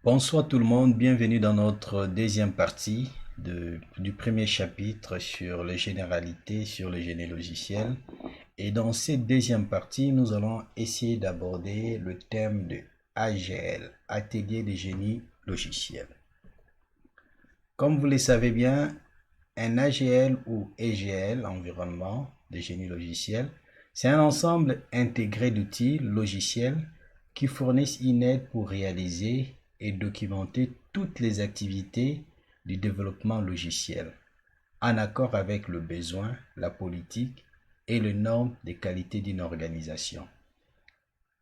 Bonsoir tout le monde, bienvenue dans notre deuxième partie du premier chapitre sur les généralités sur le génie logiciel. Et dans cette deuxième partie, nous allons essayer d'aborder le thème de AGL, Atelier de génie logiciel. Comme vous le savez bien, un AGL ou EGL, environnement de génie logiciel, c'est un ensemble intégré d'outils logiciels qui fournissent une aide pour réaliser et documenter toutes les activités du développement logiciel, en accord avec le besoin, la politique et les normes de qualité d'une organisation.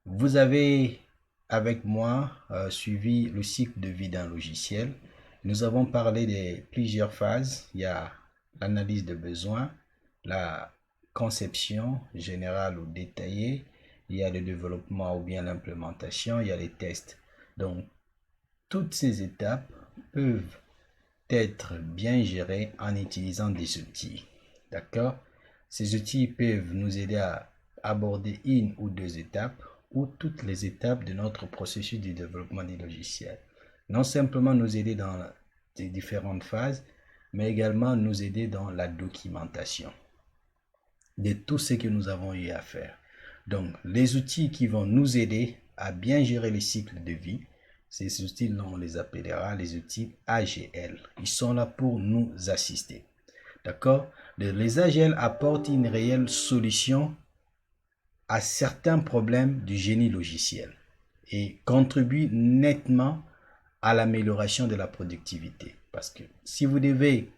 Vous avez avec moi suivi le cycle de vie d'un logiciel. Nous avons parlé de plusieurs phases. Il y a l'analyse de besoins, la conception générale ou détaillée, il y a le développement ou bien l'implémentation, il y a les tests. Donc, toutes ces étapes peuvent être bien gérées en utilisant des outils. D'accord? Ces outils peuvent nous aider à aborder une ou deux étapes ou toutes les étapes de notre processus de développement des logiciels. Non simplement nous aider dans les différentes phases, mais également nous aider dans la documentation de tout ce que nous avons eu à faire. Donc, les outils qui vont nous aider à bien gérer les cycles de vie, ces outils-là, on les appellera les outils AGL. Ils sont là pour nous assister. D'accord? Les AGL apportent une réelle solution à certains problèmes du génie logiciel et contribuent nettement à l'amélioration de la productivité. Parce que si vous devez,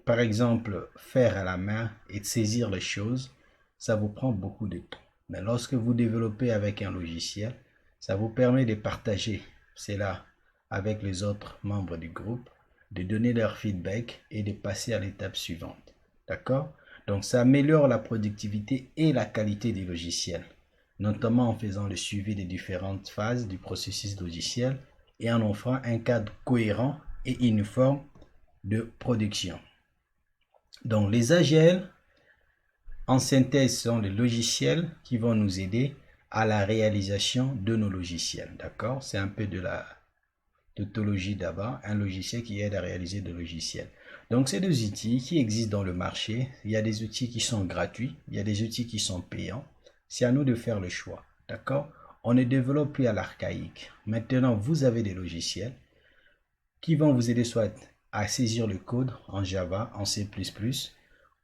par exemple, faire à la main et saisir les choses, ça vous prend beaucoup de temps. Mais lorsque vous développez avec un logiciel, ça vous permet de partager cela avec les autres membres du groupe, de donner leur feedback et de passer à l'étape suivante. D'accord? Donc ça améliore la productivité et la qualité du logiciel, notamment en faisant le suivi des différentes phases du processus logiciel et en offrant un cadre cohérent et uniforme de production. Donc les AGL, en synthèse, sont les logiciels qui vont nous aider à la réalisation de nos logiciels. D'accord? C'est un peu de la tautologie d'abord, un logiciel qui aide à réaliser des logiciels. Donc, c'est des outils qui existent dans le marché. Il y a des outils qui sont gratuits, il y a des outils qui sont payants. C'est à nous de faire le choix. D'accord? On ne développe plus à l'archaïque. Maintenant, vous avez des logiciels qui vont vous aider soit à saisir le code en Java, en C++,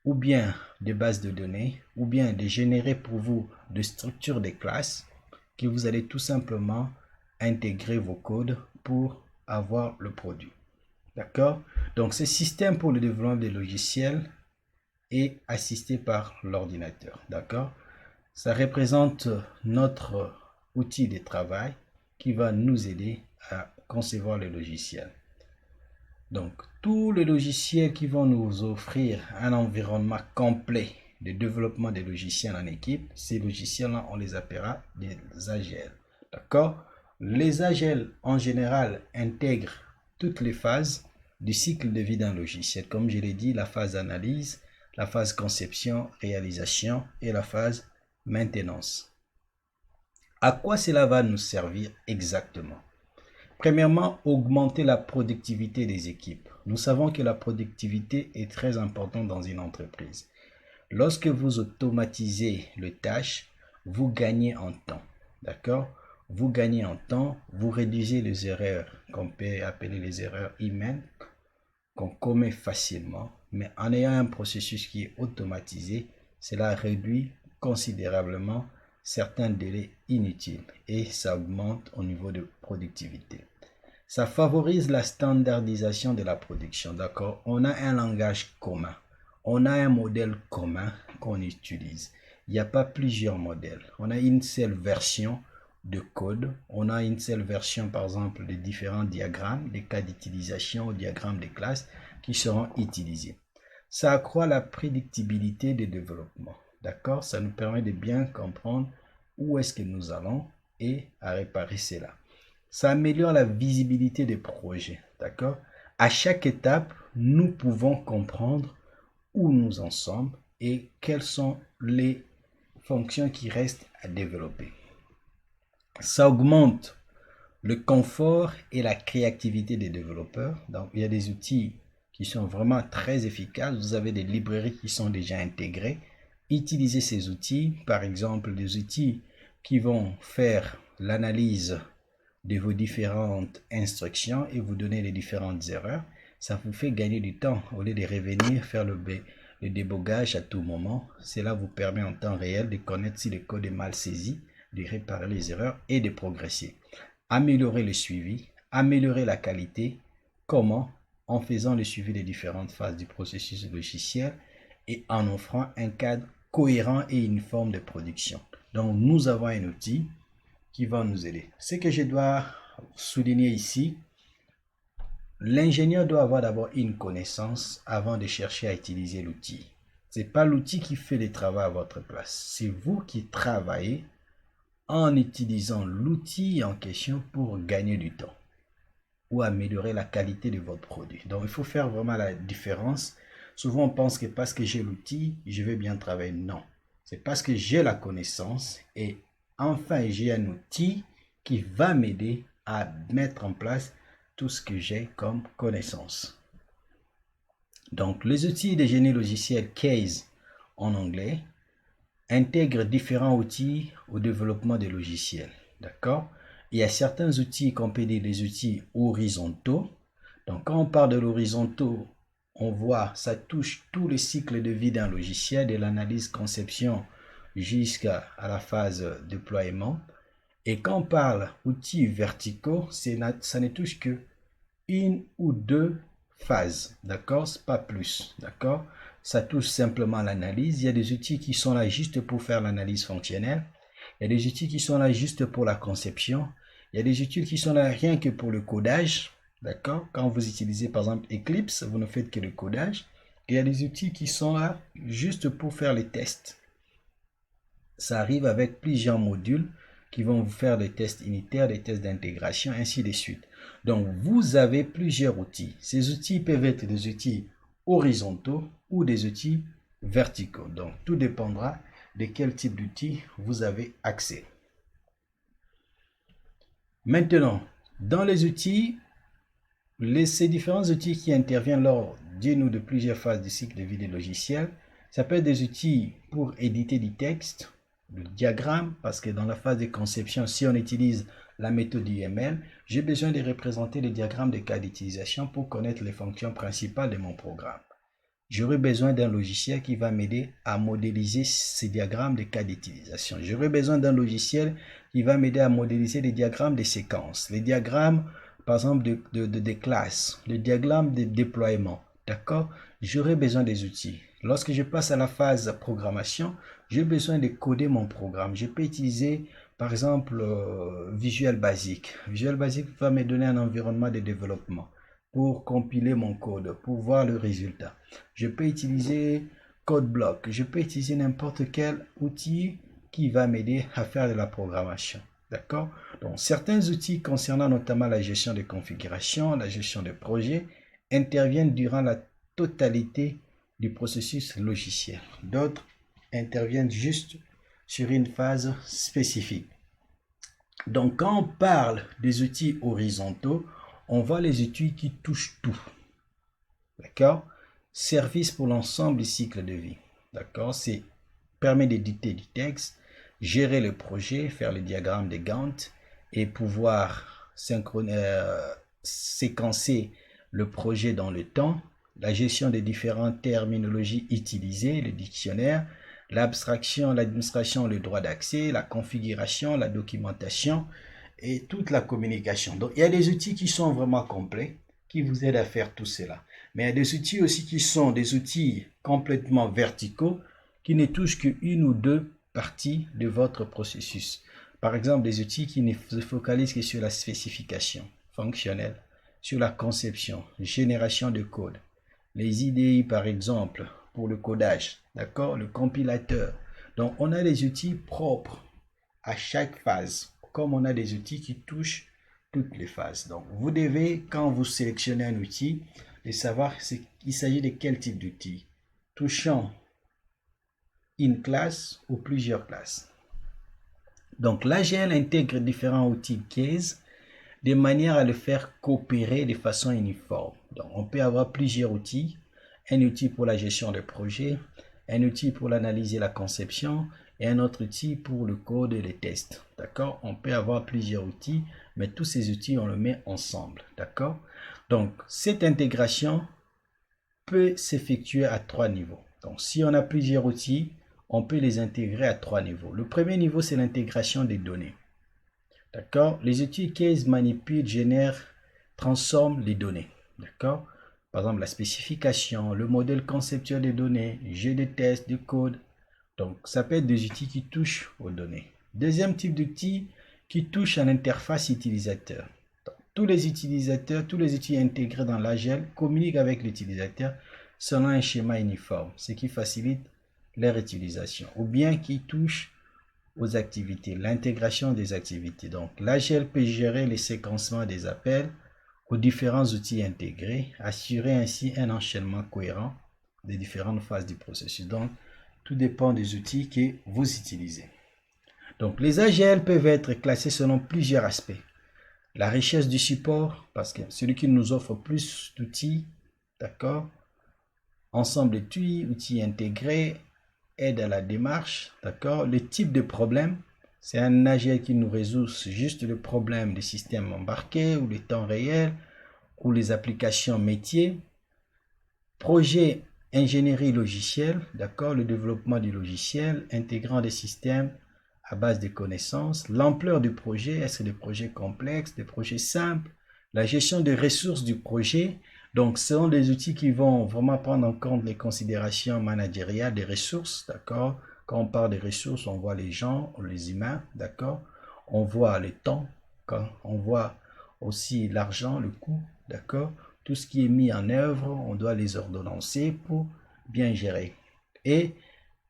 ou bien des bases de données, ou bien de générer pour vous des structures de classes que vous allez tout simplement intégrer vos codes pour avoir le produit. D'accord? Donc, ce système pour le développement des logiciels est assisté par l'ordinateur. D'accord? Ça représente notre outil de travail qui va nous aider à concevoir le logiciel. Donc, tous les logiciels qui vont nous offrir un environnement complet de développement des logiciels en équipe, ces logiciels-là, on les appellera des AGL. D'accord? Les AGL, en général, intègrent toutes les phases du cycle de vie d'un logiciel. Comme je l'ai dit, la phase analyse, la phase conception, réalisation et la phase maintenance. À quoi cela va nous servir exactement? Premièrement, augmenter la productivité des équipes. Nous savons que la productivité est très importante dans une entreprise. Lorsque vous automatisez les tâches, vous gagnez en temps. D'accord? Vous gagnez en temps, vous réduisez les erreurs qu'on peut appeler les erreurs humaines qu'on commet facilement, mais en ayant un processus qui est automatisé, cela réduit considérablement certains délais inutiles et ça augmente au niveau de productivité. Ça favorise la standardisation de la production, d'accord? On a un langage commun, on a un modèle commun qu'on utilise. Il n'y a pas plusieurs modèles. On a une seule version de code. On a une seule version, par exemple, des différents diagrammes, des cas d'utilisation, diagrammes de classe qui seront utilisés. Ça accroît la prédictibilité des développements. D'accord? Ça nous permet de bien comprendre où est-ce que nous allons et à réparer cela. Ça améliore la visibilité des projets. D'accord? À chaque étape, nous pouvons comprendre où nous en sommes et quelles sont les fonctions qui restent à développer. Ça augmente le confort et la créativité des développeurs. Donc, il y a des outils qui sont vraiment très efficaces. Vous avez des librairies qui sont déjà intégrées. Utilisez ces outils, par exemple des outils qui vont faire l'analyse de vos différentes instructions et vous donner les différentes erreurs. Ça vous fait gagner du temps au lieu de revenir faire le débogage à tout moment. Cela vous permet en temps réel de connaître si le code est mal saisi, de réparer les erreurs et de progresser. Améliorer le suivi, améliorer la qualité. Comment? En faisant le suivi des différentes phases du processus logiciel et en offrant un cadre cohérent et uniforme de production. Donc, nous avons un outil qui va nous aider. Ce que je dois souligner ici, l'ingénieur doit avoir d'abord une connaissance avant de chercher à utiliser l'outil. Ce n'est pas l'outil qui fait le travail à votre place. C'est vous qui travaillez en utilisant l'outil en question pour gagner du temps ou améliorer la qualité de votre produit. Donc, il faut faire vraiment la différence. Souvent, on pense que parce que j'ai l'outil, je vais bien travailler. Non, c'est parce que j'ai la connaissance et enfin, j'ai un outil qui va m'aider à mettre en place tout ce que j'ai comme connaissance. Donc, les outils de génie logiciel Case en anglais intègrent différents outils au développement des logiciels. D'accord? Il y a certains outils qu'on peut dire des outils horizontaux. Donc, quand on parle de l'horizontaux, on voit, ça touche tout le cycle de vie d'un logiciel, de l'analyse conception jusqu'à la phase déploiement. Et quand on parle outils verticaux, ça ne touche que une ou deux phases, d'accord? Pas plus, d'accord? Ça touche simplement l'analyse. Il y a des outils qui sont là juste pour faire l'analyse fonctionnelle. Il y a des outils qui sont là juste pour la conception. Il y a des outils qui sont là rien que pour le codage, d'accord? Quand vous utilisez par exemple Eclipse, vous ne faites que le codage. Il y a des outils qui sont là juste pour faire les tests. Ça arrive avec plusieurs modules qui vont vous faire des tests unitaires, des tests d'intégration, ainsi de suite. Donc, vous avez plusieurs outils. Ces outils peuvent être des outils horizontaux ou des outils verticaux. Donc, tout dépendra de quel type d'outil vous avez accès. Maintenant, dans les outils, ces différents outils qui interviennent lors d'une ou de plusieurs phases du cycle de vie des logiciels, ça peut être des outils pour éditer du texte, le diagramme, parce que dans la phase de conception, si on utilise la méthode UML, j'ai besoin de représenter les diagrammes de cas d'utilisation pour connaître les fonctions principales de mon programme. J'aurai besoin d'un logiciel qui va m'aider à modéliser ces diagrammes de cas d'utilisation. J'aurai besoin d'un logiciel qui va m'aider à modéliser les diagrammes de séquences, les diagrammes, par exemple, de classes, le diagramme de déploiement. D'accord? J'aurai besoin des outils. Lorsque je passe à la phase programmation, j'ai besoin de coder mon programme. Je peux utiliser, par exemple, Visual Basic. Visual Basic va me donner un environnement de développement pour compiler mon code, pour voir le résultat. Je peux utiliser CodeBlock. Je peux utiliser n'importe quel outil qui va m'aider à faire de la programmation. D'accord? Donc, certains outils concernant notamment la gestion de configuration, la gestion de projet, interviennent durant la totalité du processus logiciel. D'autres interviennent juste sur une phase spécifique. Donc, quand on parle des outils horizontaux, on voit les outils qui touchent tout. D'accord? Service pour l'ensemble du cycle de vie. D'accord? C'est permet d'éditer du texte, gérer le projet, faire le diagramme de Gantt et pouvoir séquencer le projet dans le temps, la gestion des différentes terminologies utilisées, le dictionnaire, l'abstraction, l'administration, le droit d'accès, la configuration, la documentation et toute la communication. Donc, il y a des outils qui sont vraiment complets, qui vous aident à faire tout cela. Mais il y a des outils aussi qui sont des outils complètement verticaux, qui ne touchent qu'une ou deux parties de votre processus. Par exemple, des outils qui ne se focalisent que sur la spécification fonctionnelle, sur la conception, génération de code. Les IDE, par exemple, pour le codage, d'accord, le compilateur. Donc, on a des outils propres à chaque phase, comme on a des outils qui touchent toutes les phases. Donc, vous devez, quand vous sélectionnez un outil, de savoir qu'il s'agit de quel type d'outil, touchant une classe ou plusieurs classes. Donc, l'AGL intègre différents outils Case. de manière à le faire coopérer de façon uniforme. Donc, on peut avoir plusieurs outils. Un outil pour la gestion de projet, un outil pour l'analyse et la conception, et un autre outil pour le code et les tests. D'accord? On peut avoir plusieurs outils, mais tous ces outils, on le met ensemble. D'accord? Donc, cette intégration peut s'effectuer à 3 niveaux. Donc, si on a plusieurs outils, on peut les intégrer à 3 niveaux. Le premier niveau, c'est l'intégration des données. D'accord? Les outils case manipulent, génèrent, transforment les données. D'accord? Par exemple, la spécification, le modèle conceptuel des données, jeu de tests, de code. Donc, ça peut être des outils qui touchent aux données. Deuxième type d'outils qui touchent à l'interface utilisateur. Donc, tous les utilisateurs, tous les outils intégrés dans l'Agile communiquent avec l'utilisateur selon un schéma uniforme, ce qui facilite leur utilisation, ou bien qui touchent aux activités, l'intégration des activités. Donc, l'Agile peut gérer les séquencements des appels aux différents outils intégrés, assurer ainsi un enchaînement cohérent des différentes phases du processus. Donc, tout dépend des outils que vous utilisez. Donc, les AGL peuvent être classés selon plusieurs aspects. La richesse du support, parce que celui qui nous offre plus d'outils, d'accord, ensemble de outils intégrés, aide à la démarche, d'accord. Le type de problème, c'est un AGL qui nous résout juste le problème des systèmes embarqués ou les temps réels ou les applications métiers. Projet ingénierie logicielle, d'accord, le développement du logiciel, intégrant des systèmes à base de connaissances, l'ampleur du projet, est-ce que des projets complexes, des projets simples, la gestion des ressources du projet. Donc, ce sont des outils qui vont vraiment prendre en compte les considérations managériales des ressources, d'accord. Quand on parle des ressources, on voit les gens, les humains, d'accord. On voit le temps, quand on voit aussi l'argent, le coût, d'accord. Tout ce qui est mis en œuvre, on doit les ordonnancer pour bien gérer. Et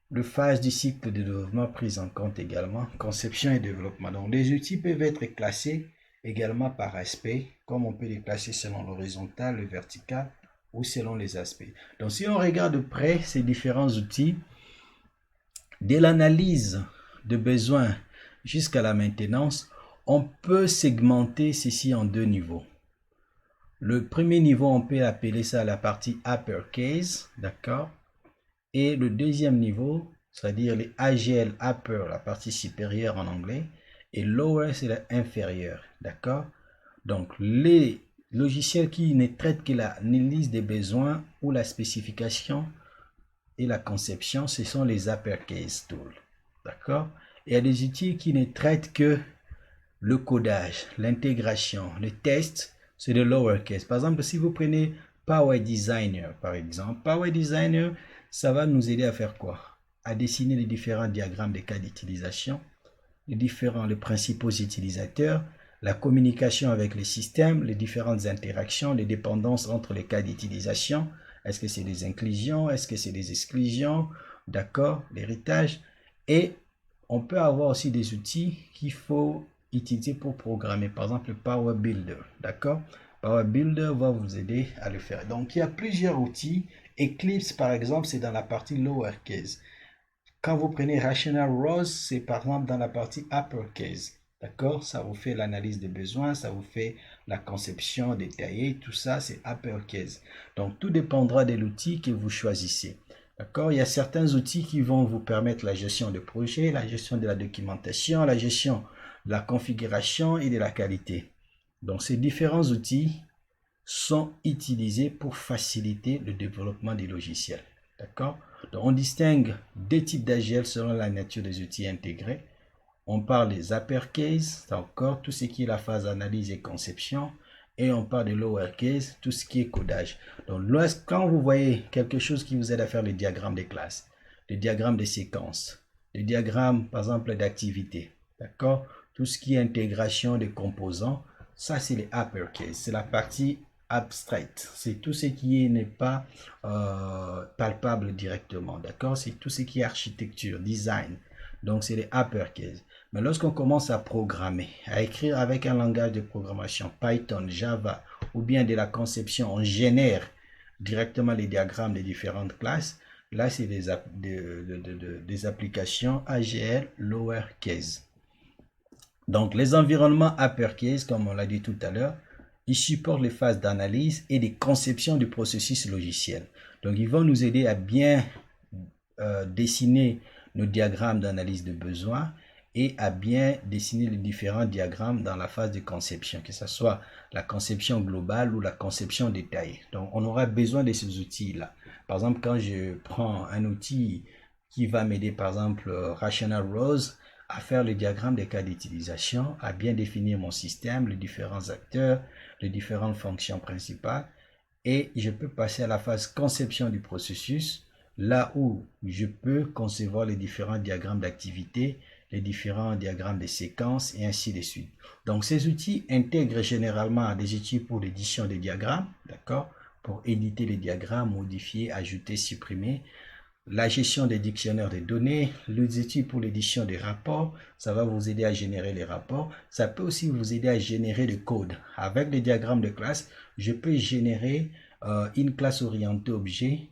le phase du cycle de développement prise en compte également, conception et développement. Donc, les outils peuvent être classés également par aspect, comme on peut les classer selon l'horizontal, le vertical ou selon les aspects. Donc, si on regarde de près ces différents outils, dès l'analyse de besoins jusqu'à la maintenance, on peut segmenter ceci en 2 niveaux. Le premier niveau, on peut appeler ça la partie uppercase, d'accord? Et le deuxième niveau, c'est-à-dire les AGL upper, la partie supérieure en anglais, et lower, c'est l'inférieur, d'accord? Donc, les logiciels qui ne traitent que l'analyse des besoins ou la spécification et la conception, ce sont les uppercase tools, d'accord? Et il y a des outils qui ne traitent que le codage, l'intégration, les tests, c'est de lowercase. Par exemple, si vous prenez Power Designer, par exemple, Power Designer, ça va nous aider à faire quoi? À dessiner les différents diagrammes des cas d'utilisation, les principaux utilisateurs, la communication avec les systèmes, les différentes interactions, les dépendances entre les cas d'utilisation. Est-ce que c'est des inclusions? Est-ce que c'est des exclusions? D'accord, l'héritage. Et on peut avoir aussi des outils qu'il faut utiliser pour programmer. Par exemple, le Power Builder. D'accord? Power Builder va vous aider à le faire. Donc, il y a plusieurs outils. Eclipse, par exemple, c'est dans la partie lowercase. Quand vous prenez Rational Rose, c'est par exemple dans la partie uppercase. D'accord? Ça vous fait l'analyse des besoins, ça vous fait la conception détaillée, tout ça, c'est uppercase. Donc, tout dépendra de l'outil que vous choisissez. D'accord? Il y a certains outils qui vont vous permettre la gestion de projet, la gestion de la documentation, la gestion de la configuration et de la qualité. Donc, ces différents outils sont utilisés pour faciliter le développement des logiciels. D'accord? Donc, on distingue deux types d'AGL selon la nature des outils intégrés. On parle des uppercase, c'est encore tout ce qui est la phase analyse et conception. Et on parle de lowercase, tout ce qui est codage. Donc, quand vous voyez quelque chose qui vous aide à faire le diagramme des classes, le diagramme des séquences, le diagramme, par exemple, d'activité, d'accord? Tout ce qui est intégration des composants, ça, c'est les uppercase. C'est la partie abstraite. C'est tout ce qui n'est pas palpable directement, d'accord? C'est tout ce qui est architecture, design. Donc, c'est les uppercase. Mais lorsqu'on commence à programmer, à écrire avec un langage de programmation, Python, Java, ou bien de la conception, on génère directement les diagrammes des différentes classes. Là, c'est des applications AGL lowercase. Donc, les environnements uppercase, comme on l'a dit tout à l'heure, ils supportent les phases d'analyse et de conception du processus logiciel. Donc, ils vont nous aider à bien dessiner nos diagrammes d'analyse de besoins et à bien dessiner les différents diagrammes dans la phase de conception, que ce soit la conception globale ou la conception détaillée. Donc, on aura besoin de ces outils-là. Par exemple, quand je prends un outil qui va m'aider, par exemple, Rational Rows, à faire le diagramme des cas d'utilisation, à bien définir mon système, les différents acteurs, les différentes fonctions principales, et je peux passer à la phase conception du processus, là où je peux concevoir les différents diagrammes d'activité, les différents diagrammes de séquences et ainsi de suite. Donc ces outils intègrent généralement des outils pour l'édition des diagrammes, d'accord, pour éditer les diagrammes, modifier, ajouter, supprimer, la gestion des dictionnaires de données, les outils pour l'édition des rapports, ça va vous aider à générer les rapports. Ça peut aussi vous aider à générer le code. Avec les diagrammes de classe, je peux générer une classe orientée objet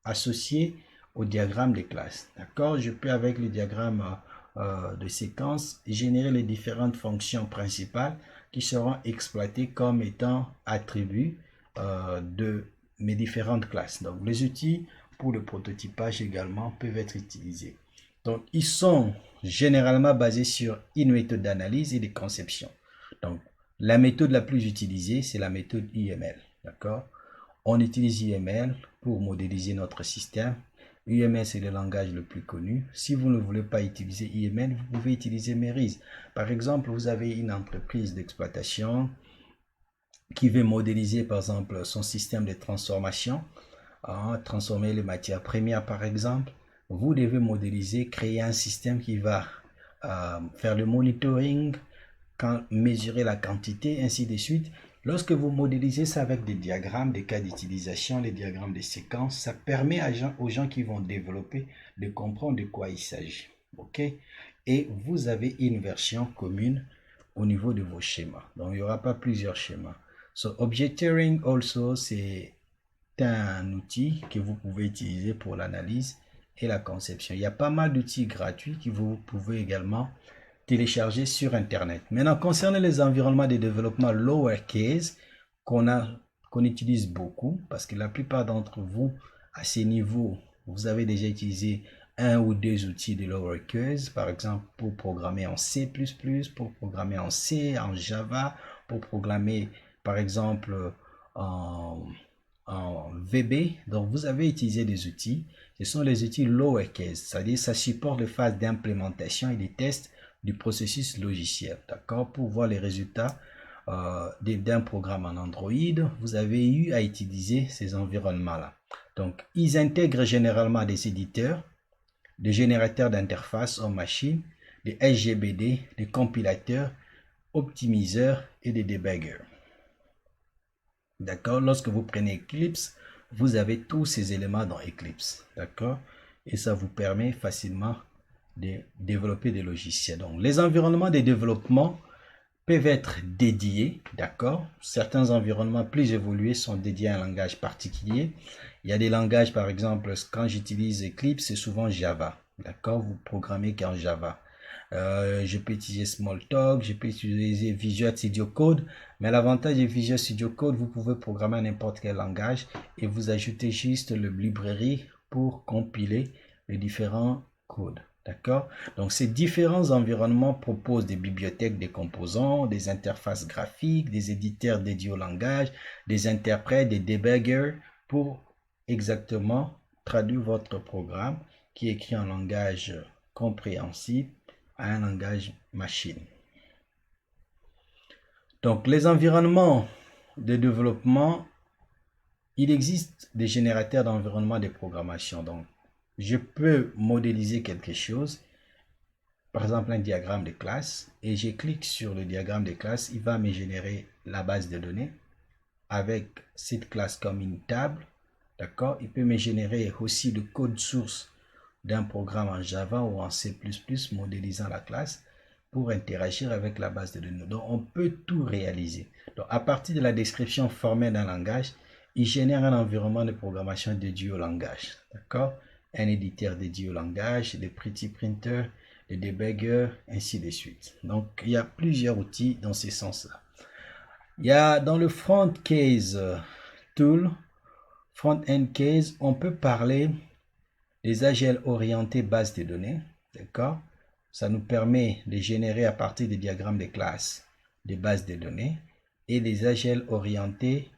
associée au diagramme de classe. D'accord? Je peux avec le diagramme de séquence générer les différentes fonctions principales qui seront exploitées comme étant attributs de mes différentes classes. Donc les outils pour le prototypage également peuvent être utilisés. Donc ils sont généralement basés sur une méthode d'analyse et de conception. Donc la méthode la plus utilisée, c'est la méthode UML. D'accord? On utilise UML pour modéliser notre système. UML, c'est le langage le plus connu. Si vous ne voulez pas utiliser UML, vous pouvez utiliser Merise. Par exemple, vous avez une entreprise d'exploitation qui veut modéliser, par exemple, son système de transformation, transformer les matières premières, par exemple. Vous devez modéliser, créer un système qui va faire le monitoring, mesurer la quantité, ainsi de suite. Lorsque vous modélisez ça avec des diagrammes, des cas d'utilisation, les diagrammes de séquences, ça permet aux gens qui vont développer de comprendre de quoi il s'agit. OK? Et vous avez une version commune au niveau de vos schémas. Donc, il n'y aura pas plusieurs schémas. So, Objecteering also, c'est un outil que vous pouvez utiliser pour l'analyse et la conception. Il y a pas mal d'outils gratuits que vous pouvez également télécharger sur Internet. Maintenant, concernant les environnements de développement lowercase qu'on utilise beaucoup, parce que la plupart d'entre vous, à ces niveaux, vous avez déjà utilisé un ou deux outils de lowercase, par exemple pour programmer en C++, pour programmer en C, en Java, pour programmer par exemple en VB. Donc vous avez utilisé des outils, ce sont les outils lowercase, c'est-à-dire ça supporte les phases d'implémentation et des tests du processus logiciel, d'accord, pour voir les résultats d'un programme en Android. Vous avez eu à utiliser ces environnements-là. Donc, ils intègrent généralement des éditeurs, des générateurs d'interface en machine, des SGBD, des compilateurs, optimiseurs et des debuggers. D'accord? Lorsque vous prenez Eclipse, vous avez tous ces éléments dans Eclipse. D'accord? Et ça vous permet facilement de développer des logiciels. Donc, les environnements de développement peuvent être dédiés, d'accord? Certains environnements plus évolués sont dédiés à un langage particulier. Il y a des langages, par exemple, quand j'utilise Eclipse, c'est souvent Java, d'accord? Vous programmez qu'en Java. Je peux utiliser Smalltalk, je peux utiliser Visual Studio Code, mais l'avantage de Visual Studio Code, vous pouvez programmer n'importe quel langage et vous ajoutez juste le librairie pour compiler les différents codes. D'accord? Donc, ces différents environnements proposent des bibliothèques des composants, des interfaces graphiques, des éditeurs dédiés au langage, des interprètes, des debuggers pour exactement traduire votre programme qui est écrit en langage compréhensible à un langage machine. Donc, les environnements de développement, il existe des générateurs d'environnement de programmation. Donc, je peux modéliser quelque chose, par exemple un diagramme de classe, et je clique sur le diagramme de classe, il va me générer la base de données avec cette classe comme une table. D'accord? Il peut me générer aussi le code source d'un programme en Java ou en C++ modélisant la classe pour interagir avec la base de données. Donc, on peut tout réaliser. Donc, à partir de la description formelle d'un langage, il génère un environnement de programmation dédié au langage. D'accord? Un éditeur dédié au langage, des pretty printers, les débuggers, ainsi de suite. Donc, il y a plusieurs outils dans ce sens-là. Il y a dans le front case tool, front-end case, on peut parler des AGL orientés base de données. D'accord? Ça nous permet de générer à partir des diagrammes de classe des bases de données et les AGL orientés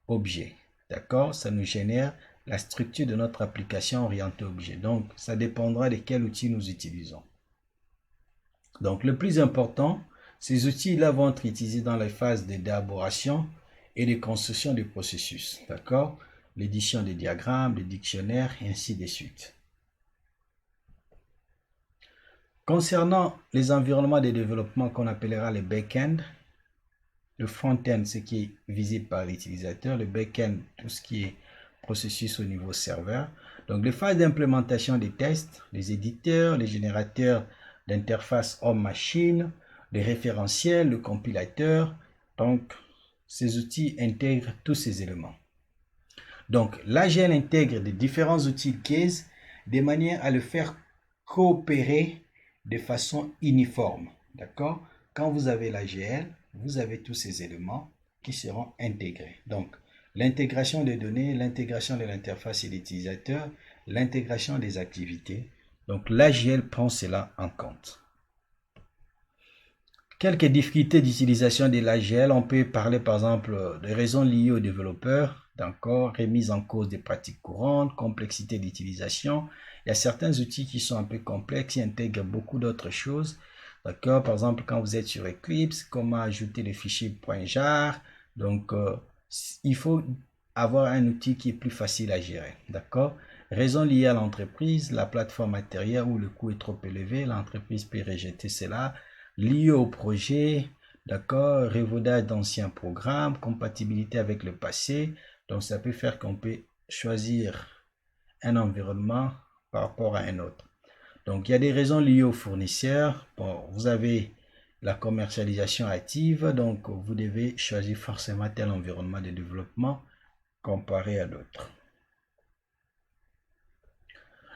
objets. D'accord? Ça nous génère la structure de notre application orientée objet. Donc, ça dépendra de quel outil nous utilisons. Donc, le plus important, ces outils-là vont être utilisés dans les phases d'élaboration et de construction du processus. D'accord? L'édition des diagrammes, des dictionnaires, et ainsi de suite. Concernant les environnements de développement qu'on appellera les back-end, le front-end, ce qui est visible par l'utilisateur, le back-end, tout ce qui est processus au niveau serveur. Donc, les phases d'implémentation des tests, les éditeurs, les générateurs d'interface homme-machine, les référentiels, le compilateur. Donc, ces outils intègrent tous ces éléments. Donc, l'AGL intègre des différents outils de case de manière à le faire coopérer de façon uniforme. D'accord? Quand vous avez l'AGL, vous avez tous ces éléments qui seront intégrés. Donc, l'intégration des données, l'intégration de l'interface et l'utilisateur, l'intégration des activités. Donc, l'AGL prend cela en compte. Quelques difficultés d'utilisation de l'AGL, on peut parler par exemple de raisons liées aux développeurs, d'accord, remise en cause des pratiques courantes, complexité d'utilisation. Il y a certains outils qui sont un peu complexes, qui intègrent beaucoup d'autres choses, d'accord. Par exemple, quand vous êtes sur Eclipse, comment ajouter les fichiers .jar. Donc, il faut avoir un outil qui est plus facile à gérer, d'accord. Raisons liées à l'entreprise, la plateforme matérielle où le coût est trop élevé, l'entreprise peut rejeter cela. Lié au projet, d'accord, révaudage d'anciens programmes, compatibilité avec le passé. Donc, ça peut faire qu'on peut choisir un environnement par rapport à un autre. Donc, il y a des raisons liées aux fournisseurs. Bon, vous avez la commercialisation active, donc vous devez choisir forcément tel environnement de développement comparé à d'autres.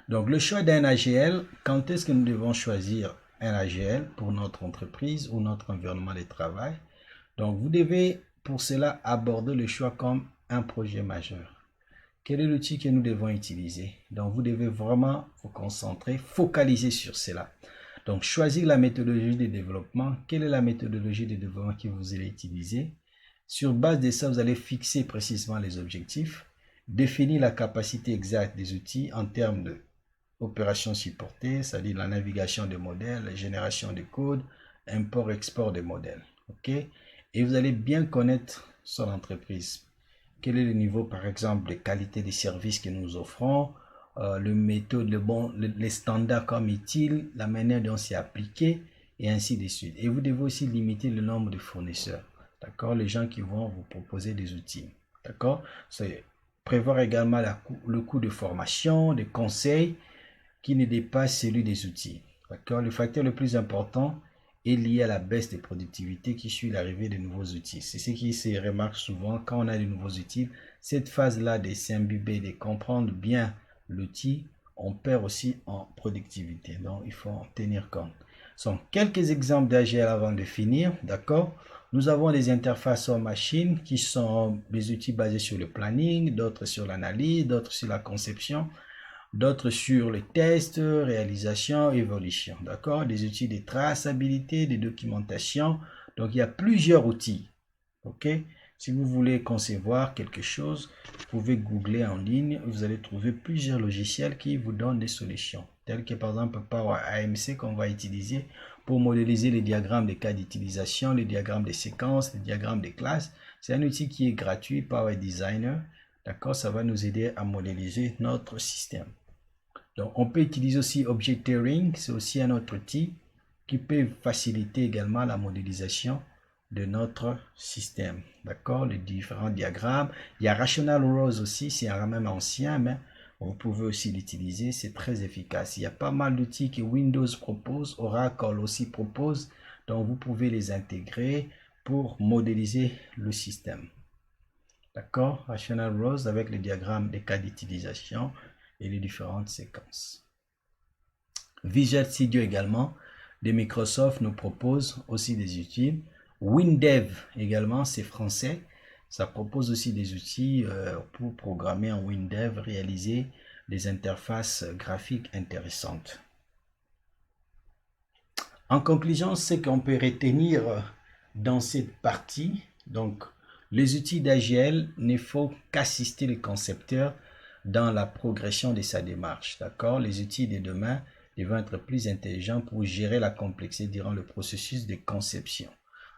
Donc, le choix d'un AGL, quand est-ce que nous devons choisir un AGL pour notre entreprise ou notre environnement de travail? Donc, vous devez pour cela aborder le choix comme un projet majeur. Quel est l'outil que nous devons utiliser? Donc, vous devez vraiment vous concentrer, focaliser sur cela. Donc, choisir la méthodologie de développement. Quelle est la méthodologie de développement que vous allez utiliser? Sur base de ça, vous allez fixer précisément les objectifs, définir la capacité exacte des outils en termes de opérations supportées, c'est-à-dire la navigation des modèles, la génération de code, import-export des modèles. OK? Et vous allez bien connaître son entreprise. Quel est le niveau, par exemple, de qualité des services que nous offrons, le méthode, les standards comme est-il, la manière dont c'est appliqué, et ainsi de suite. Et vous devez aussi limiter le nombre de fournisseurs. D'accord? Les gens qui vont vous proposer des outils. D'accord? C'est prévoir également le coût de formation, de conseils, qui ne dépasse celui des outils. D'accord? Le facteur le plus important est lié à la baisse de productivité qui suit l'arrivée de nouveaux outils. C'est ce qui se remarque souvent quand on a de nouveaux outils. Cette phase-là de s'imbiber, de comprendre bien l'outil, on perd aussi en productivité. Donc, il faut en tenir compte. Ce sont quelques exemples d'AGL avant de finir. D'accord? Nous avons des interfaces homme-machine qui sont des outils basés sur le planning, d'autres sur l'analyse, d'autres sur la conception, d'autres sur les tests, réalisation, évolution. D'accord? Des outils de traçabilité, de documentation. Donc, il y a plusieurs outils. OK? Si vous voulez concevoir quelque chose, vous pouvez googler en ligne. Vous allez trouver plusieurs logiciels qui vous donnent des solutions. Tels que par exemple Power AMC qu'on va utiliser pour modéliser les diagrammes de cas d'utilisation, les diagrammes de séquences, les diagrammes de classes. C'est un outil qui est gratuit, Power Designer. D'accord? Ça va nous aider à modéliser notre système. Donc, on peut utiliser aussi Object Tearing, c'est aussi un autre outil qui peut faciliter également la modélisation de notre système. D'accord? Les différents diagrammes. Il y a Rational Rows aussi, c'est un même ancien, mais vous pouvez aussi l'utiliser, c'est très efficace. Il y a pas mal d'outils que Windows propose, Oracle aussi propose, donc vous pouvez les intégrer pour modéliser le système. D'accord? Rational Rows avec les diagrammes des cas d'utilisation et les différentes séquences. Visual Studio également de Microsoft nous propose aussi des outils. WinDev également, c'est français. Ça propose aussi des outils pour programmer en WinDev, réaliser des interfaces graphiques intéressantes. En conclusion, ce qu'on peut retenir dans cette partie, donc les outils d'AGL ne faut qu'assister le concepteur dans la progression de sa démarche. D'accord? Les outils de demain devront être plus intelligents pour gérer la complexité durant le processus de conception.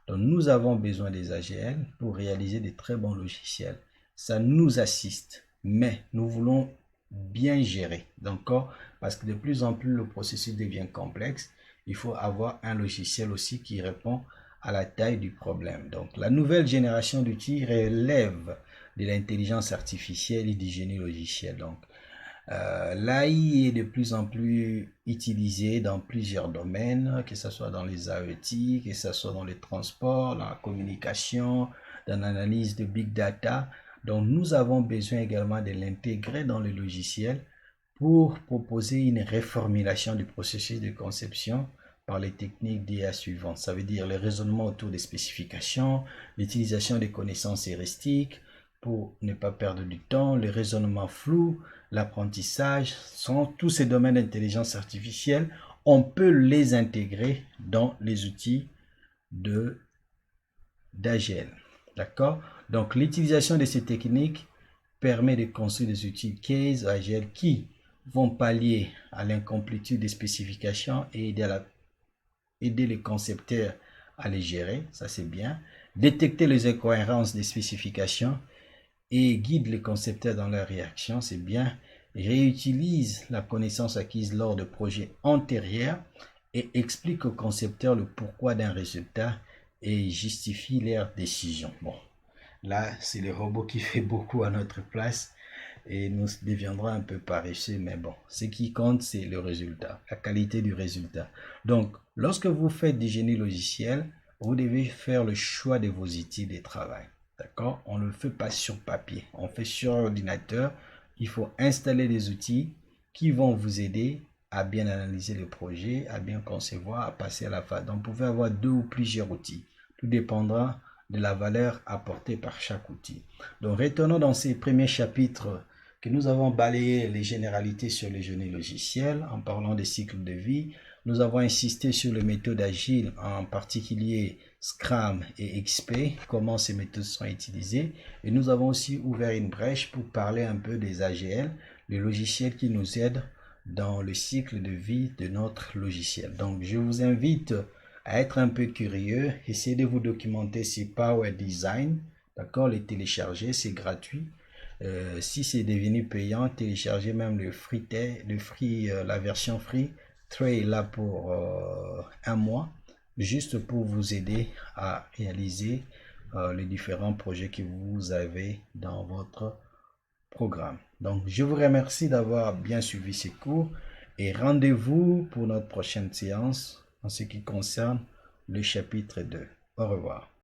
Donc, nous avons besoin des AGL pour réaliser de très bons logiciels. Ça nous assiste, mais nous voulons bien gérer. D'accord? Parce que de plus en plus, le processus devient complexe. Il faut avoir un logiciel aussi qui répond à la taille du problème. Donc, la nouvelle génération d'outils relève de l'intelligence artificielle et du génie logiciel. Donc, l'AI est de plus en plus utilisée dans plusieurs domaines, que ce soit dans les AET, que ce soit dans les transports, dans la communication, dans l'analyse de big data. Donc, nous avons besoin également de l'intégrer dans le logiciel pour proposer une reformulation du processus de conception par les techniques d'IA suivantes. Ça veut dire le raisonnement autour des spécifications, l'utilisation des connaissances heuristiques pour ne pas perdre du temps, le raisonnement flou, l'apprentissage, sont tous ces domaines d'intelligence artificielle. On peut les intégrer dans les outils d'AGL. D'accord? Donc, l'utilisation de ces techniques permet de construire des outils case AGL qui vont pallier à l'incomplétude des spécifications et aider les concepteurs à les gérer, ça c'est bien, détecter les incohérences des spécifications et guide les concepteurs dans leur réaction, c'est bien, réutilise la connaissance acquise lors de projets antérieurs et explique aux concepteurs le pourquoi d'un résultat et justifie leur décision. Bon, là, c'est le robot qui fait beaucoup à notre place et nous deviendrons un peu paresseux, mais bon, ce qui compte, c'est le résultat, la qualité du résultat. Donc, lorsque vous faites du génie logiciel, vous devez faire le choix de vos outils de travail. D'accord? On ne le fait pas sur papier, on fait sur ordinateur. Il faut installer des outils qui vont vous aider à bien analyser le projet, à bien concevoir, à passer à la phase. Donc, vous pouvez avoir deux ou plusieurs outils. Tout dépendra de la valeur apportée par chaque outil. Donc, retournons dans ces premiers chapitres que nous avons balayé les généralités sur le génie logiciel en parlant des cycles de vie. Nous avons insisté sur les méthodes agiles, en particulier Scrum et XP, comment ces méthodes sont utilisées. Et nous avons aussi ouvert une brèche pour parler un peu des AGL, les logiciels qui nous aident dans le cycle de vie de notre logiciel. Donc, je vous invite à être un peu curieux, essayez de vous documenter sur Power Design, d'accord, les télécharger, c'est gratuit. Si c'est devenu payant, téléchargez même la version free. Trey est là pour un mois, juste pour vous aider à réaliser les différents projets que vous avez dans votre programme. Donc, je vous remercie d'avoir bien suivi ces cours et rendez-vous pour notre prochaine séance en ce qui concerne le chapitre 2. Au revoir.